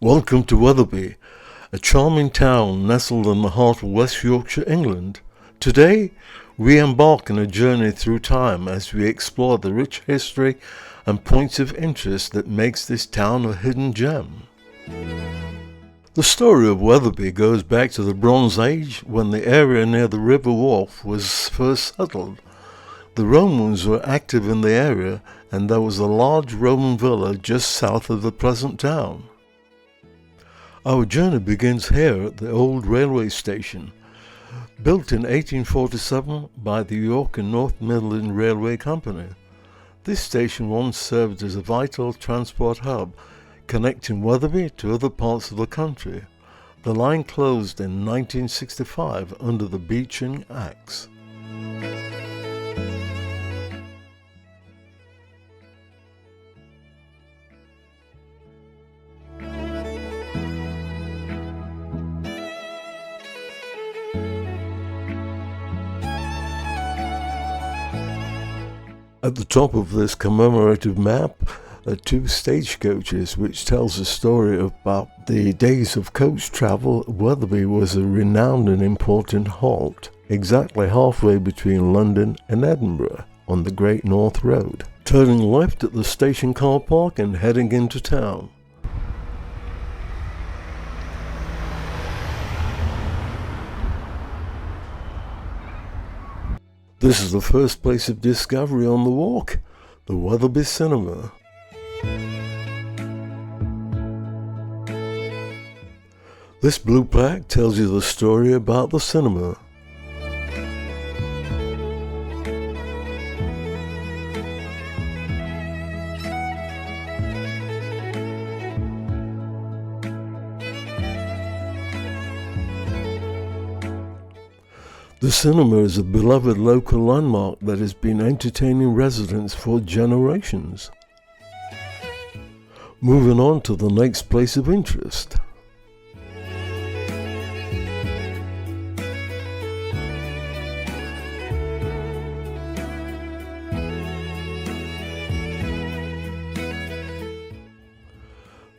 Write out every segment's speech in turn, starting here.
Welcome to Wetherby, a charming town nestled in the heart of West Yorkshire, England. Today, we embark on a journey through time as we explore the rich history and points of interest that makes this town a hidden gem. The story of Wetherby goes back to the Bronze Age, when the area near the River Wharfe was first settled. The Romans were active in the area, and there was a large Roman villa just south of the present town. Our journey begins here at the old railway station, built in 1847 by the York and North Midland Railway Company. This station once served as a vital transport hub, connecting Wetherby to other parts of the country. The line closed in 1965 under the Beeching Axe. At the top of this commemorative map are two stagecoaches, which tells a story about the days of coach travel. Wetherby was a renowned and important halt, exactly halfway between London and Edinburgh on the Great North Road. Turning left at the station car park and heading into town. This is the first place of discovery on the walk, the Wetherby Cinema. This blue plaque tells you the story about the cinema. The cinema is a beloved local landmark that has been entertaining residents for generations. Moving on to the next place of interest.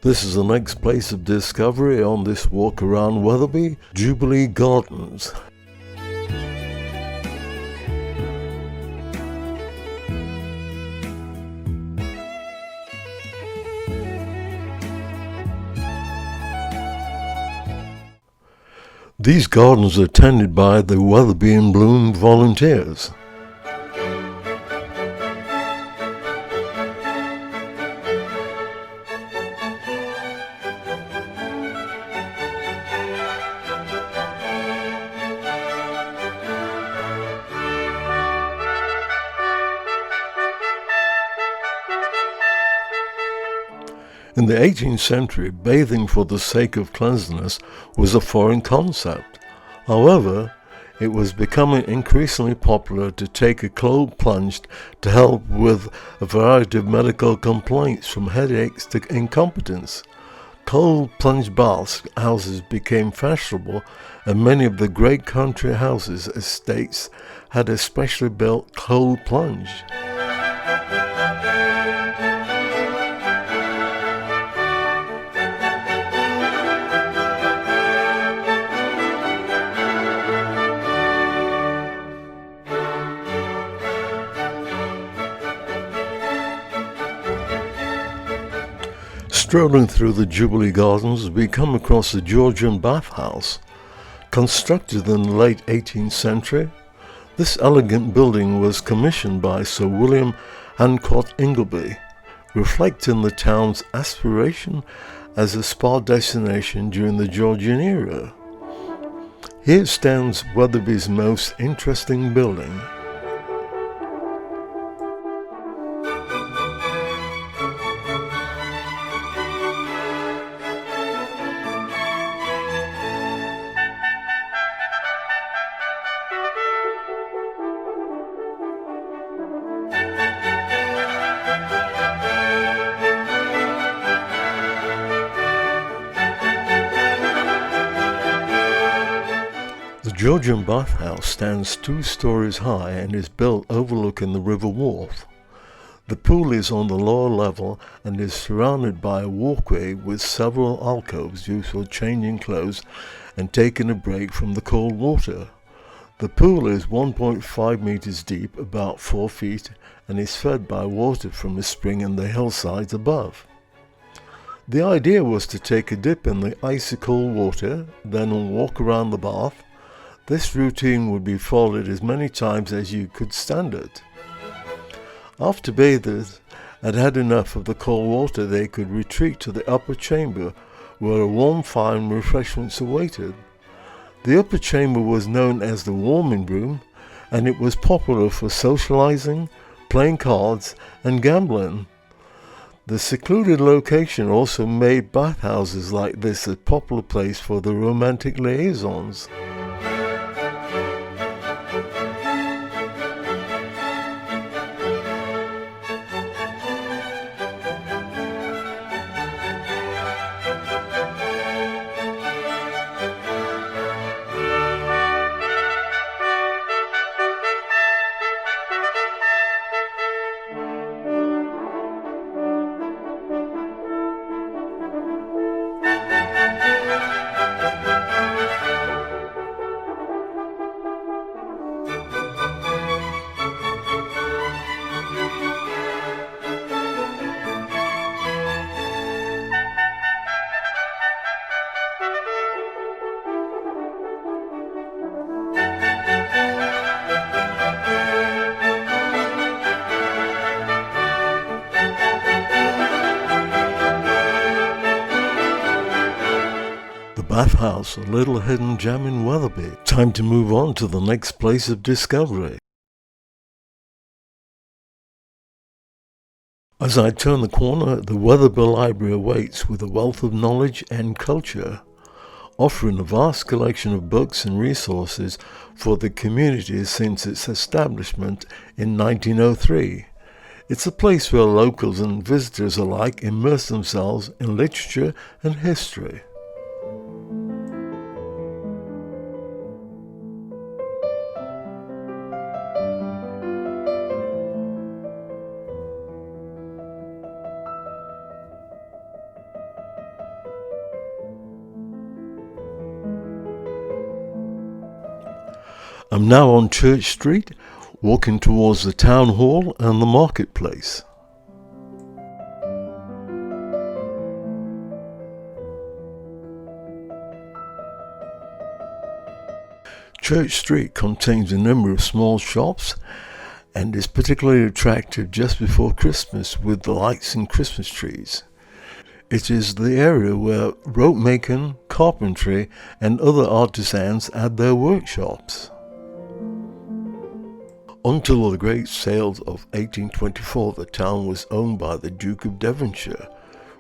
This is the next place of discovery on this walk around Wetherby, Jubilee Gardens. These gardens are tended by the Wetherby in Bloom volunteers. In the 18th century, bathing for the sake of cleanliness was a foreign concept. However, it was becoming increasingly popular to take a cold plunge to help with a variety of medical complaints, from headaches to incompetence. Cold plunge baths houses became fashionable, and many of the great country houses estates had a specially built cold plunge. Strolling through the Jubilee Gardens, we come across the Georgian bathhouse. Constructed in the late 18th century, this elegant building was commissioned by Sir William Hancock Ingleby, reflecting the town's aspiration as a spa destination during the Georgian era. Here stands Wetherby's most interesting building. The Georgian bathhouse stands 2 stories high and is built overlooking the River Wharfe. The pool is on the lower level and is surrounded by a walkway with several alcoves used for changing clothes and taking a break from the cold water. The pool is 1.5 meters deep, about 4 feet, and is fed by water from a spring in the hillsides above. The idea was to take a dip in the icy cold water, then walk around the bath. This routine would be followed as many times as you could stand it. After bathers had had enough of the cold water, they could retreat to the upper chamber where a warm fire and refreshments awaited. The upper chamber was known as the warming room, and it was popular for socializing, playing cards, and gambling. The secluded location also made bathhouses like this a popular place for the romantic liaisons. Bathhouse, a little hidden gem in Wetherby. Time to move on to the next place of discovery. As I turn the corner, the Wetherby Library awaits with a wealth of knowledge and culture, offering a vast collection of books and resources for the community since its establishment in 1903. It's a place where locals and visitors alike immerse themselves in literature and history. I'm now on Church Street, walking towards the town hall and the marketplace. Church Street contains a number of small shops and is particularly attractive just before Christmas with the lights and Christmas trees. It is the area where rope making, carpentry, and other artisans had their workshops. Until the Great Sales of 1824, the town was owned by the Duke of Devonshire,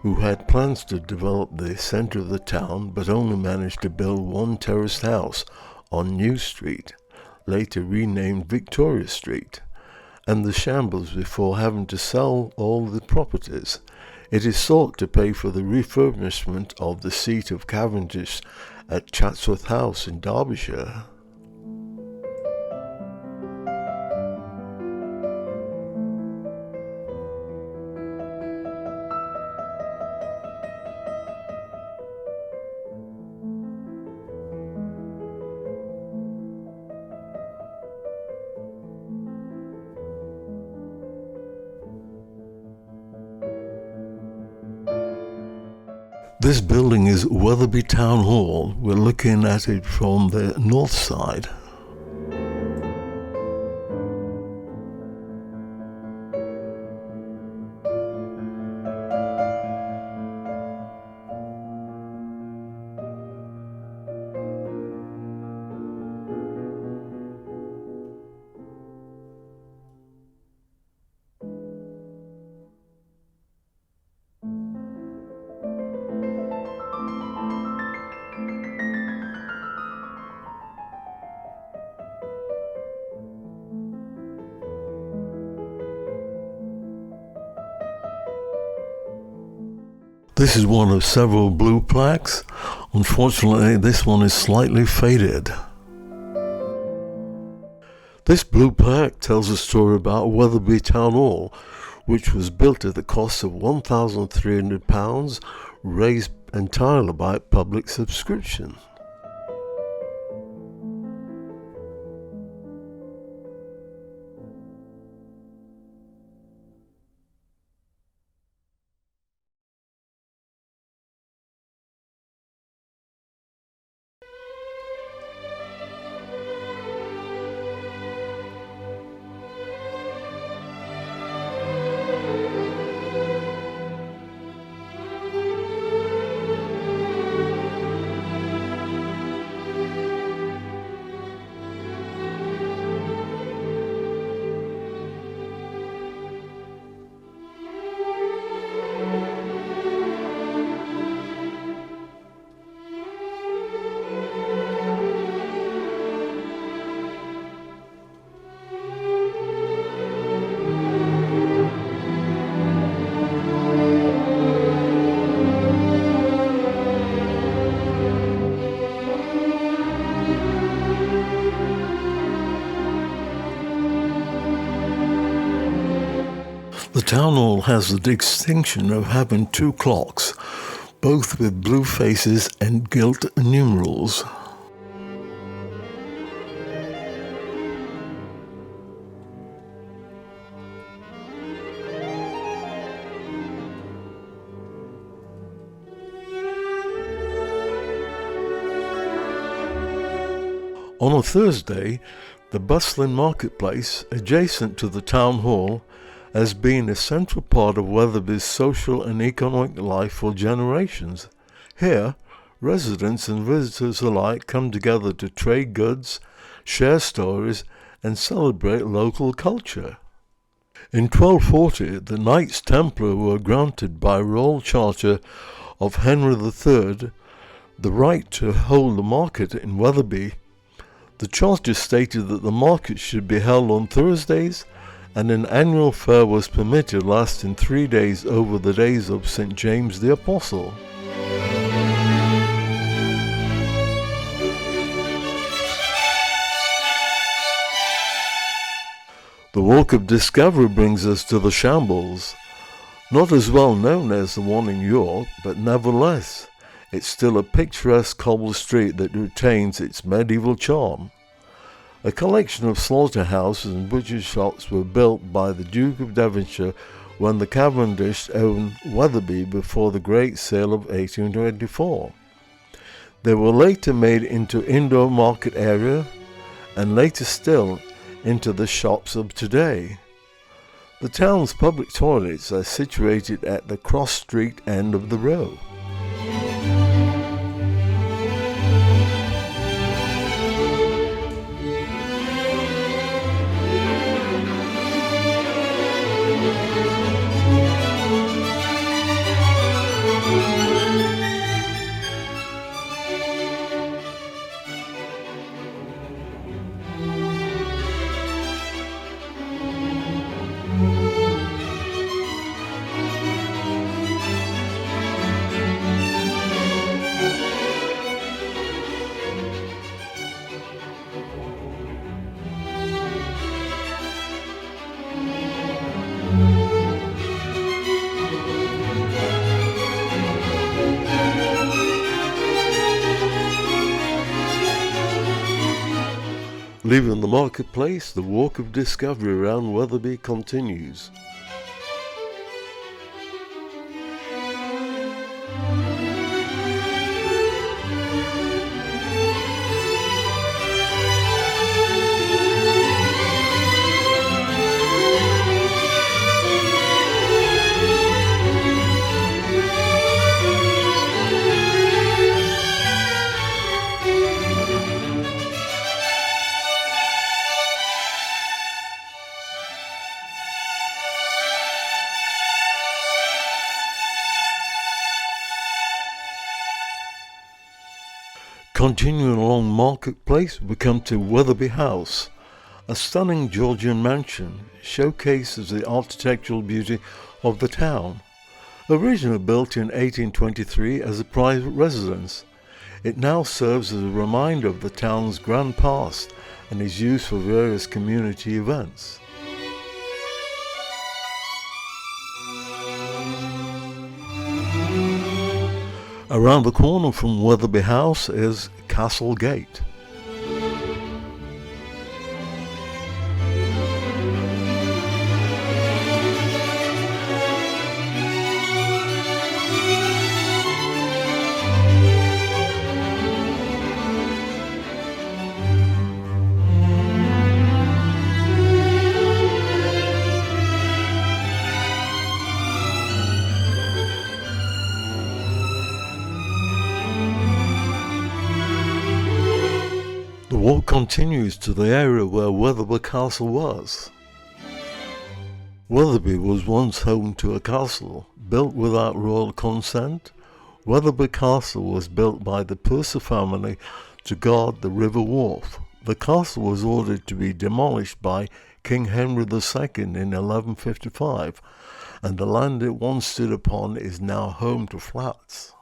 who had plans to develop the centre of the town but only managed to build one terraced house on New Street, later renamed Victoria Street, and the shambles before having to sell all the properties. It is sought to pay for the refurbishment of the seat of Cavendish at Chatsworth House in Derbyshire. This building is Wetherby Town Hall. We're looking at it from the north side. This is one of several blue plaques. Unfortunately, this one is slightly faded. This blue plaque tells a story about Wetherby Town Hall, which was built at the cost of £1,300, raised entirely by public subscription. The town hall has the distinction of having two clocks, both with blue faces and gilt numerals. On a Thursday, the bustling marketplace, adjacent to the town hall, has been a central part of Wetherby's social and economic life for generations. Here, residents and visitors alike come together to trade goods, share stories, and celebrate local culture. In 1240, the Knights Templar were granted by royal charter of Henry III the right to hold a market in Wetherby. The charter stated that the market should be held on Thursdays, and an annual fair was permitted lasting 3 days over the days of St. James the Apostle. The Walk of Discovery brings us to the Shambles. Not as well known as the one in York, but nevertheless, it's still a picturesque cobbled street that retains its medieval charm. A collection of slaughterhouses and butcher shops were built by the Duke of Devonshire when the Cavendish owned Wetherby before the Great Sale of 1824. They were later made into indoor market area and later still into the shops of today. The town's public toilets are situated at the cross street end of the row. Leaving the marketplace, the Walk of Discovery around Wetherby continues. Continuing along Marketplace, we come to Wetherby House, a stunning Georgian mansion, showcases the architectural beauty of the town. Originally built in 1823 as a private residence, it now serves as a reminder of the town's grand past and is used for various community events. Around the corner from Wetherby House is Castle Gate. The walk continues to the area where Wetherby Castle was. Wetherby was once home to a castle built without royal consent. Wetherby Castle was built by the Percy family to guard the river wharf. The castle was ordered to be demolished by King Henry II in 1155, and the land it once stood upon is now home to flats.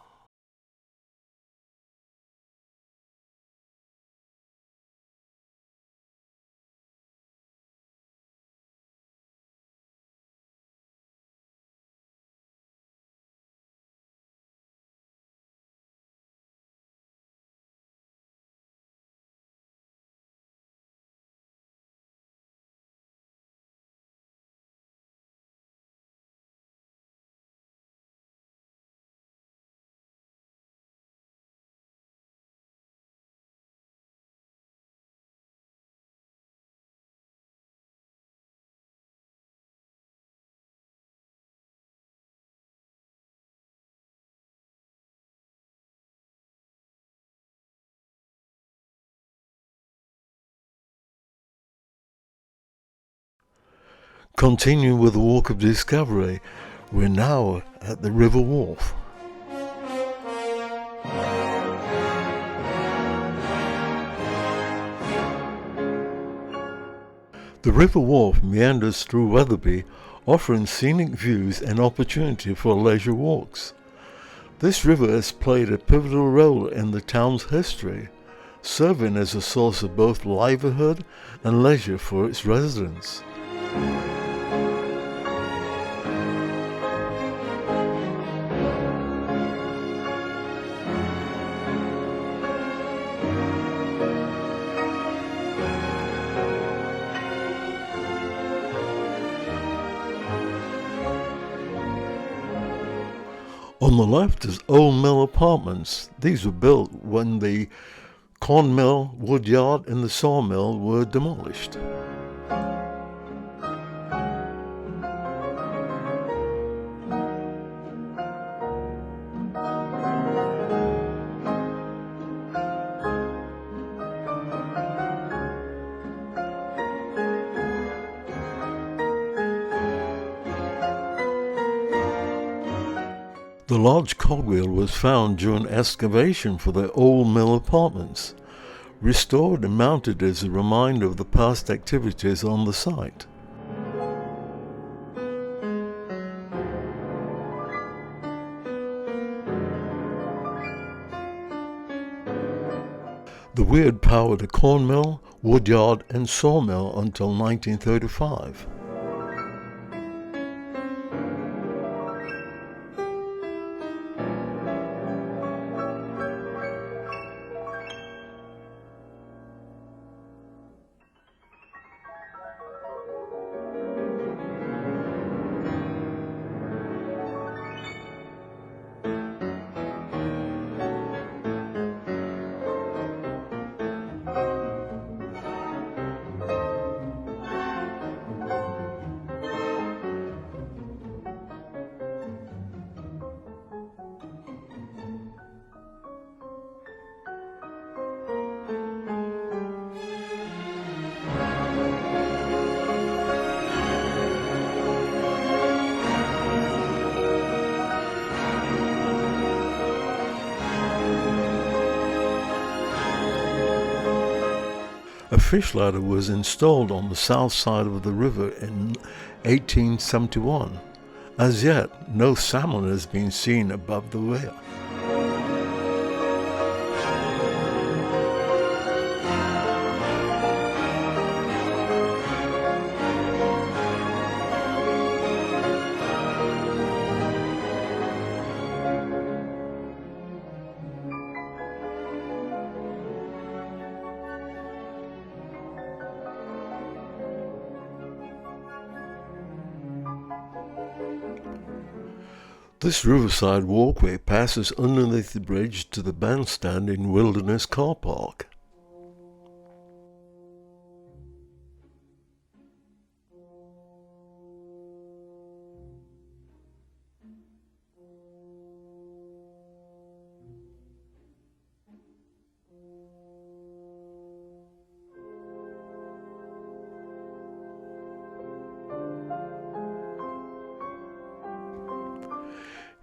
Continuing with the walk of discovery, we're now at the river wharf. The river wharf meanders through Wetherby, offering scenic views and opportunity for leisure walks. This river has played a pivotal role in the town's history, serving as a source of both livelihood and leisure for its residents. On the left is Old Mill Apartments. These were built when the corn mill, wood yard and the sawmill were demolished. The large cogwheel was found during excavation for the Old Mill Apartments, restored and mounted as a reminder of the past activities on the site. The weir powered a corn mill, wood yard and sawmill until 1935. A fish ladder was installed on the south side of the river in 1871. As yet, no salmon has been seen above the weir. This riverside walkway passes underneath the bridge to the bandstand in Wilderness Car Park.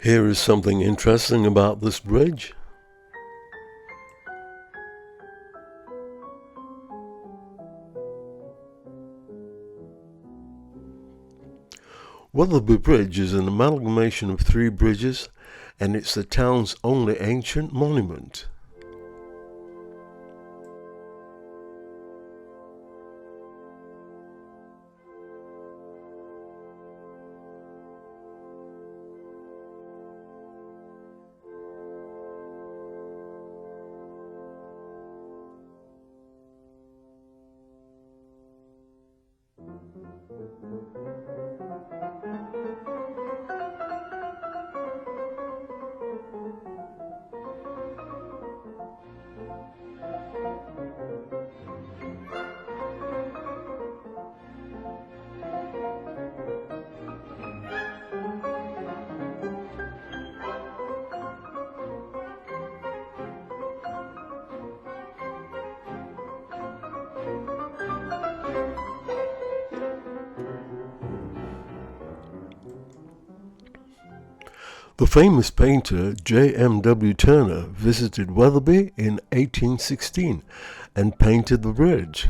Here is something interesting about this bridge. Wetherby Bridge is an amalgamation of 3 bridges, and it's the town's only ancient monument. The famous painter J.M.W. Turner visited Wetherby in 1816 and painted the bridge.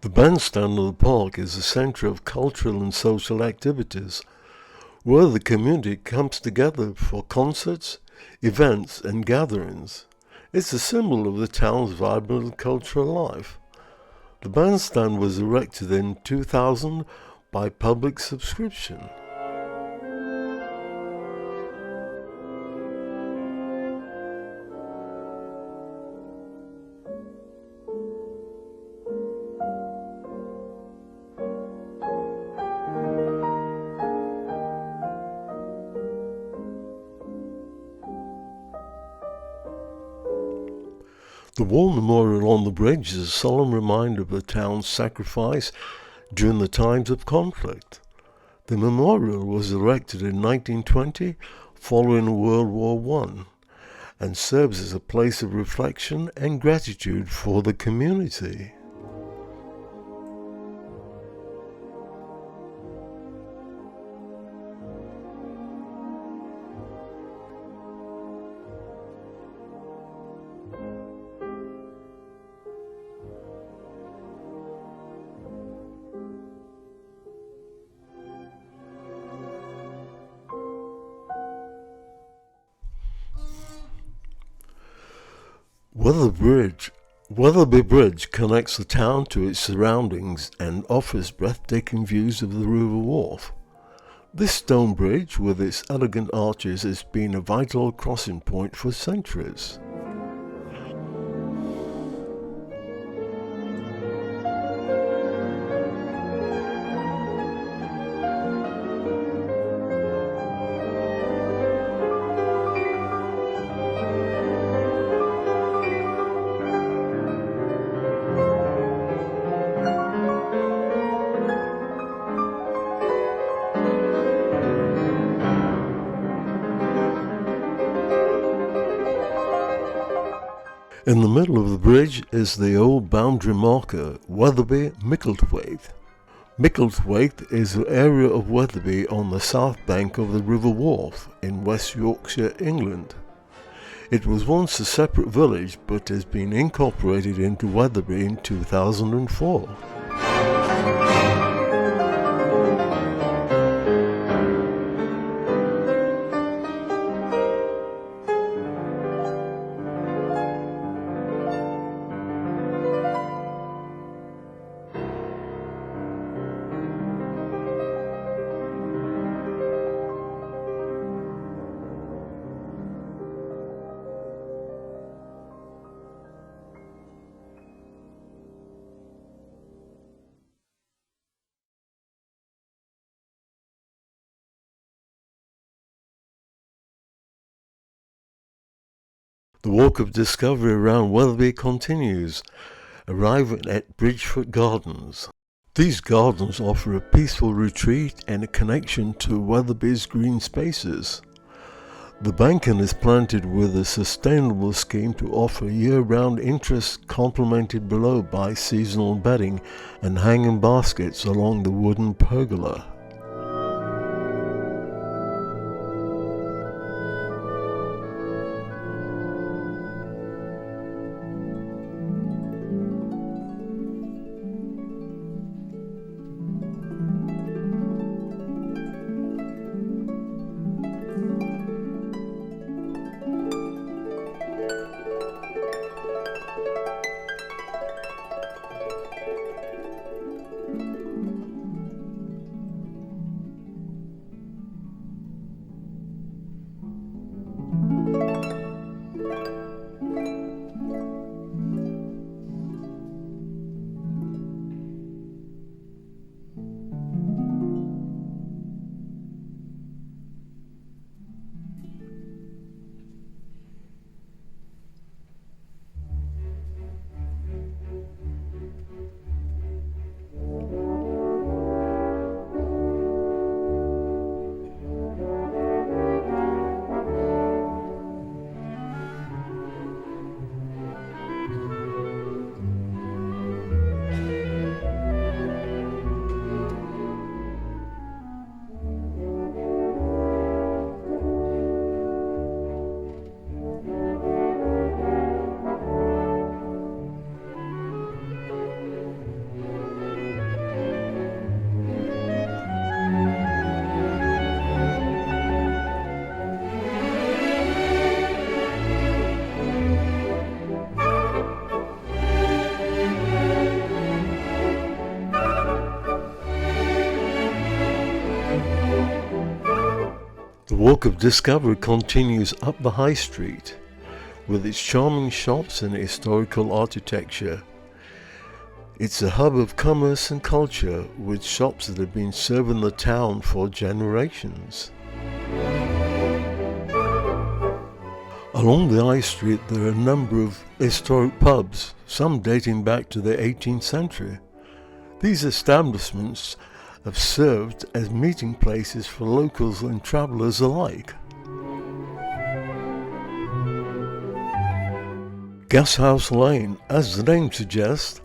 The bandstand of the park is a centre of cultural and social activities, where the community comes together for concerts, events and gatherings. It's a symbol of the town's vibrant cultural life. The bandstand was erected in 2000 by public subscription. The wall memorial on the bridge is a solemn reminder of the town's sacrifice during the times of conflict. The memorial was erected in 1920 following World War I and serves as a place of reflection and gratitude for the community. Wetherby Bridge connects the town to its surroundings and offers breathtaking views of the river wharf. This stone bridge, with its elegant arches, has been a vital crossing point for centuries. In the middle of the bridge is the old boundary marker, Wetherby Micklethwaite. Micklethwaite is an area of Wetherby on the south bank of the River Wharfe in West Yorkshire, England. It was once a separate village but has been incorporated into Wetherby in 2004. The walk of discovery around Wetherby continues, arriving at Bridgefoot Gardens. These gardens offer a peaceful retreat and a connection to Wetherby's green spaces. The banking is planted with a sustainable scheme to offer year-round interest, complemented below by seasonal bedding and hanging baskets along the wooden pergola. The walk of discovery continues up the High Street, with its charming shops and historical architecture. It's a hub of commerce and culture, with shops that have been serving the town for generations. Along the High Street there are a number of historic pubs, some dating back to the 18th century. These establishments have served as meeting places for locals and travellers alike. Gashouse Lane, as the name suggests,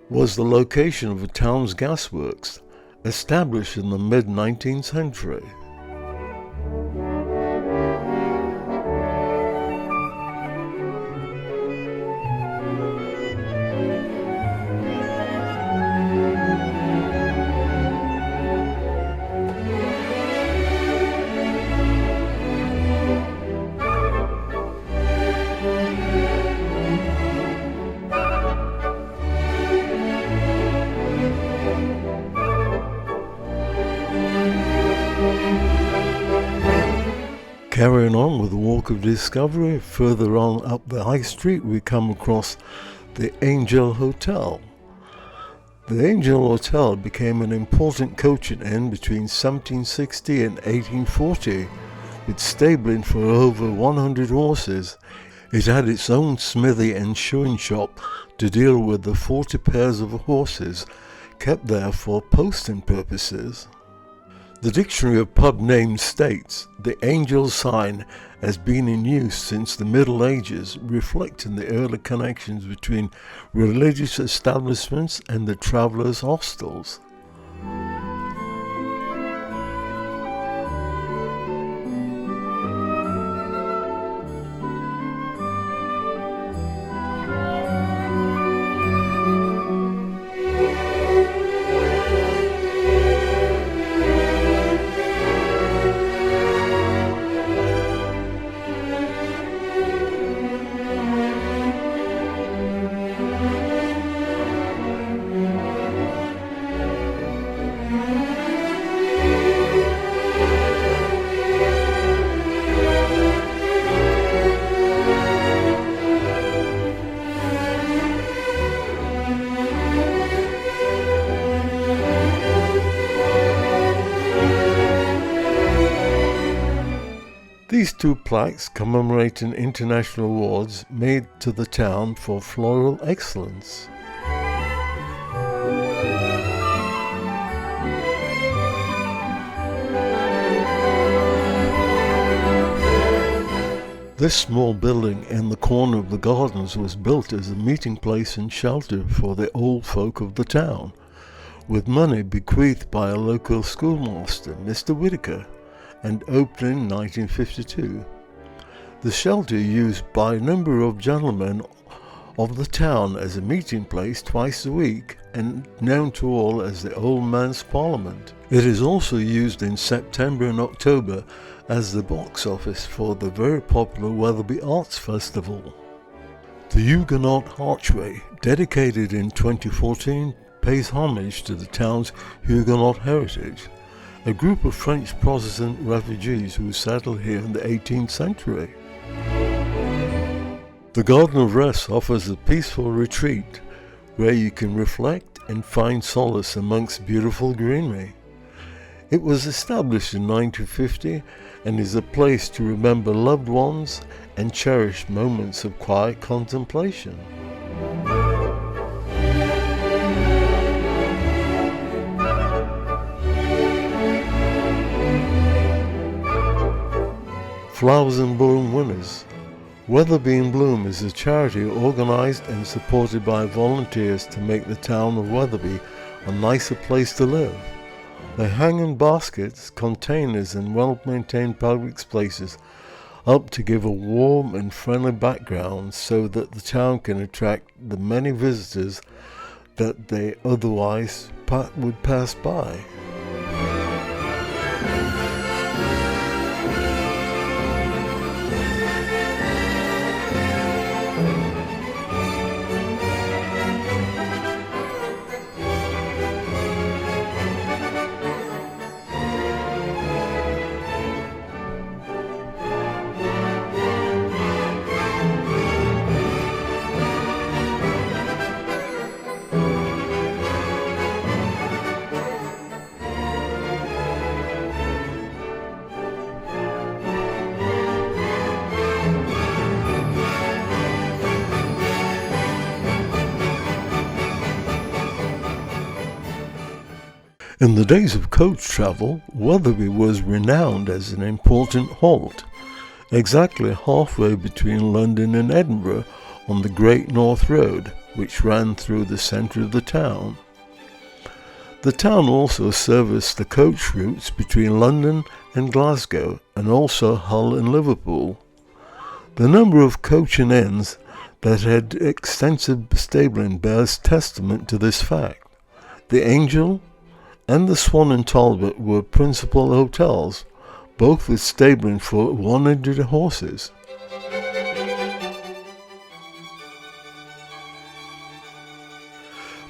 was the location of the town's gasworks, established in the mid-19th century. Carrying on with the walk of discovery, further on up the High Street we come across the Angel Hotel. The Angel Hotel became an important coaching inn between 1760 and 1840, with stabling for over 100 horses. It had its own smithy and shoeing shop to deal with the 40 pairs of horses kept there for posting purposes. The Dictionary of Pub Names states, the Angel sign has been in use since the Middle Ages, reflecting the early connections between religious establishments and the travellers' hostels. 2 plaques commemorating international awards made to the town for floral excellence. This small building in the corner of the gardens was built as a meeting place and shelter for the old folk of the town, with money bequeathed by a local schoolmaster, Mr. Whitaker, and opened in 1952. The shelter used by a number of gentlemen of the town as a meeting place twice a week and known to all as the Old Man's Parliament. It is also used in September and October as the box office for the very popular Wetherby Arts Festival. The Huguenot Archway, dedicated in 2014, pays homage to the town's Huguenot heritage, a group of French Protestant refugees who settled here in the 18th century. The Garden of Rest offers a peaceful retreat where you can reflect and find solace amongst beautiful greenery. It was established in 1950 and is a place to remember loved ones and cherish moments of quiet contemplation. Flowers in Bloom winners. Wetherby in Bloom is a charity organised and supported by volunteers to make the town of Wetherby a nicer place to live. They hang in baskets, containers and well-maintained public places up to give a warm and friendly background so that the town can attract the many visitors that they otherwise would pass by. In the days of coach travel, Wetherby was renowned as an important halt, exactly halfway between London and Edinburgh on the Great North Road, which ran through the centre of the town. The town also serviced the coach routes between London and Glasgow, and also Hull and Liverpool. The number of coach and inns that had extensive stabling bears testament to this fact. The Angel and the Swan and Talbot were principal hotels, both with stabling for 100 horses.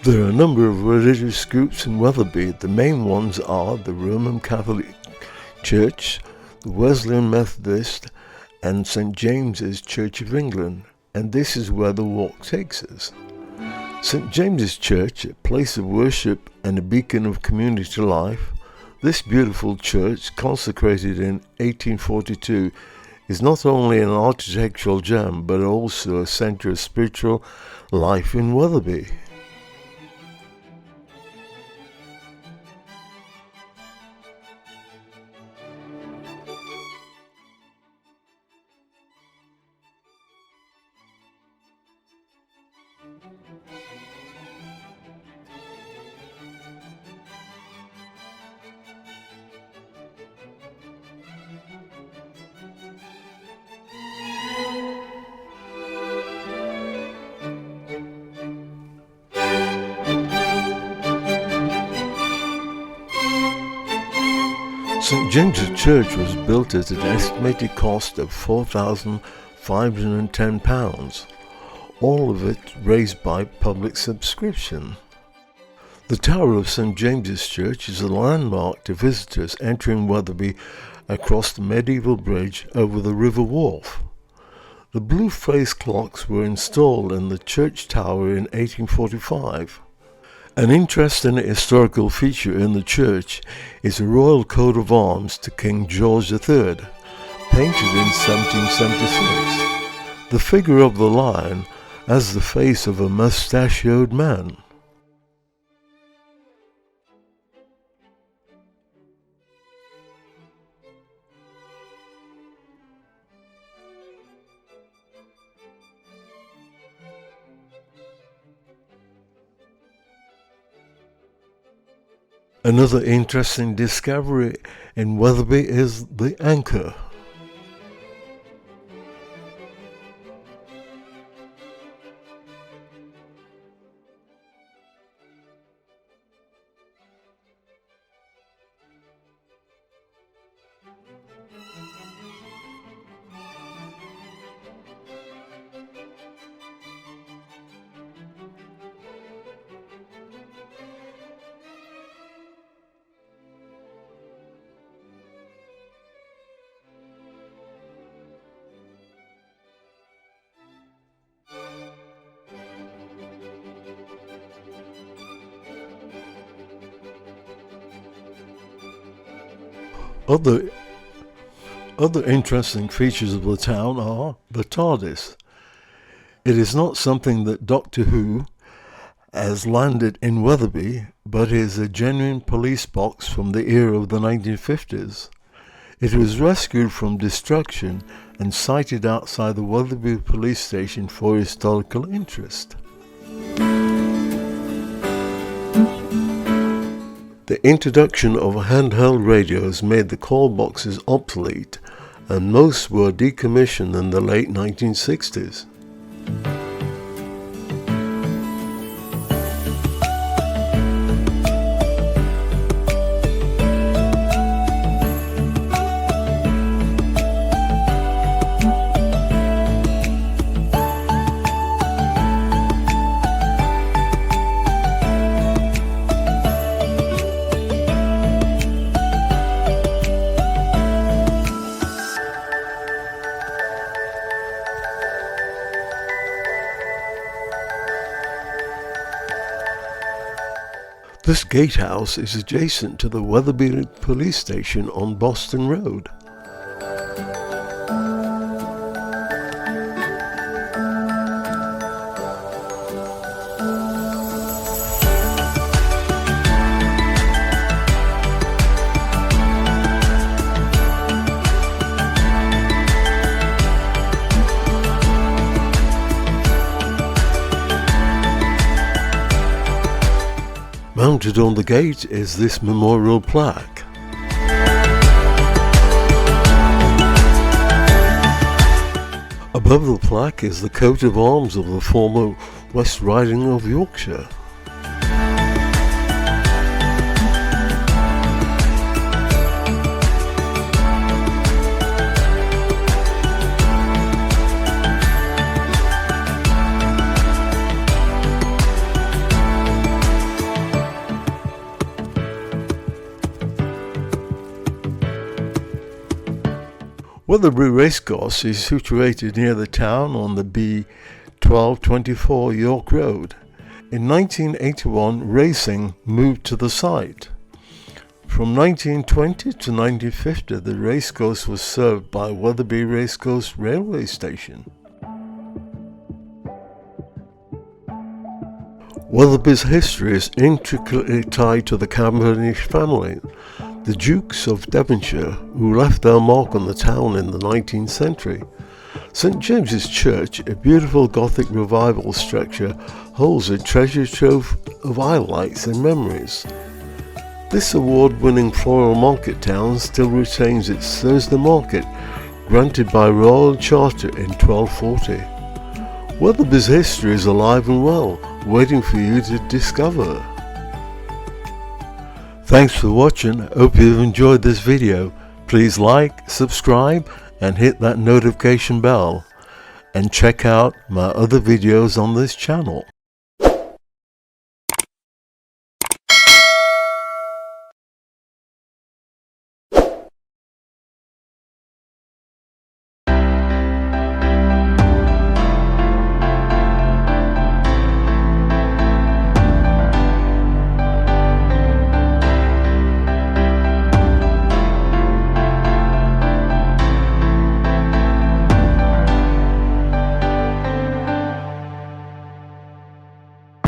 There are a number of religious groups in Wetherby. The main ones are the Roman Catholic Church, the Wesleyan Methodist, and St. James's Church of England, and this is where the walk takes us. St. James's Church, a place of worship and a beacon of community life, this beautiful church, consecrated in 1842, is not only an architectural gem but also a centre of spiritual life in Wetherby. St. James's Church was built at an estimated cost of £4,510, all of it raised by public subscription. The tower of St. James's Church is a landmark to visitors entering Wetherby across the medieval bridge over the River Wharfe. The blue phase clocks were installed in the church tower in 1845. An interesting historical feature in the church is a royal coat of arms to King George III, painted in 1776. The figure of the lion has the face of a mustachioed man. Another interesting discovery in Wetherby is the anchor. Other interesting features of the town are the TARDIS. It is not something that Doctor Who has landed in Wetherby, but is a genuine police box from the era of the 1950s. It was rescued from destruction and sited outside the Wetherby police station for historical interest. The introduction of handheld radios made the call boxes obsolete, and most were decommissioned in the late 1960s. This gatehouse is adjacent to the Wetherby police station on Boston Road. Mounted on the gate is this memorial plaque. Above the plaque is the coat of arms of the former West Riding of Yorkshire. Wetherby Racecourse is situated near the town on the B1224 York Road. In 1981, racing moved to the site. From 1920 to 1950, the racecourse was served by Wetherby Racecourse Railway Station. Wetherby's history is intricately tied to the Cavendish family, the Dukes of Devonshire, who left their mark on the town in the 19th century. St James's Church, a beautiful Gothic revival structure, holds a treasure trove of highlights and memories. This award-winning Floral Market Town still retains its Thursday market, granted by Royal Charter in 1240. Wetherby's history is alive and well, waiting for you to discover. Thanks for watching. Hope you've enjoyed this video. Please like, subscribe, and hit that notification bell. And check out my other videos on this channel.